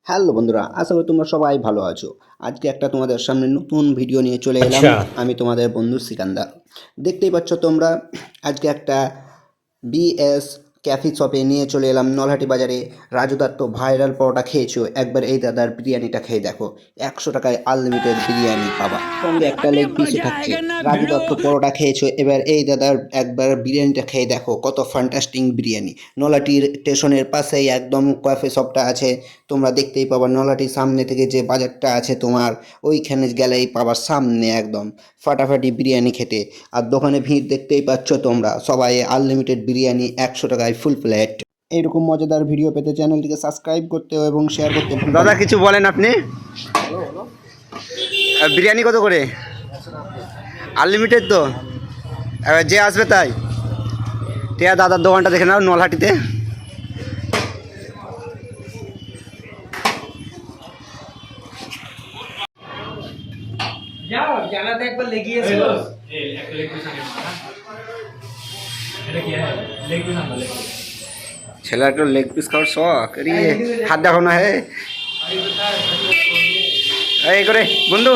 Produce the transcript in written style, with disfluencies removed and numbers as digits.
Hello বন্ধুরা, আশা করি তোমরা সবাই ভালো আছো। আজকে একটা তোমাদের সামনে নতুন ভিডিও নিয়ে চলে এলাম। अच्छा। আমি তোমাদের বন্ধু সিকান্দার। দেখতেই পাচ্ছ তোমরা, আজকে একটা বিএস ক্যাফি শপে নিয়ে চলে এলাম নলহাটি বাজারে। রাজুদার তো ভাইরাল পরোটা খেয়েছো, একবার এই দাদার বিরিয়ানিটা খেয়ে দেখো। 100 টাকায় আনলিমিটেড বিরিয়ানি পাবা, সঙ্গে একটা अभी লেগ পিসও मजा থাকছে। आएगा ना भिड़ो। রাজুদার তো পরোটা খেয়েছো, এবার এই দাদার একবার বিরিয়ানিটা খেয়ে দেখো, কত ফ্যান্টাস্টিক বিরিয়ানি। নলহাটির স্টেশনের পাশেই একদম ক্যাফে শপটা আছে, তোমরা দেখতেই পাবা। নলহাটির সামনে থেকে যে বাজারটা আছে তোমার, ওইখানে গেলেই পাবার সামনে একদম ফাটাফাটি বিরিয়ানি খেতে। আর দোকানে ভিড় দেখতেই পাচ্ছ তোমরা, সবাই আনলিমিটেড বিরিয়ানি 100 টাকায় ফুল প্লেট। এইরকম মজাদার ভিডিও পেতে চ্যানেলটিকে সাবস্ক্রাইব করতে এবং শেয়ার করতে ভুলবেন না। দাদা কিছু বলেন আপনি। বিরিয়ানি কত করে? আনলিমিটেড তো, এবার যে আসবে তাই। ঠিক আছে, দাদার দোকানটা দেখে নাও নলহাটিতে। যাও জানাতে একবার লেগিয়ে এসো। ছেলে একটু লেগ পিস খাওয়ার শখ, হাত দেখো না হে এই করে বন্ধু।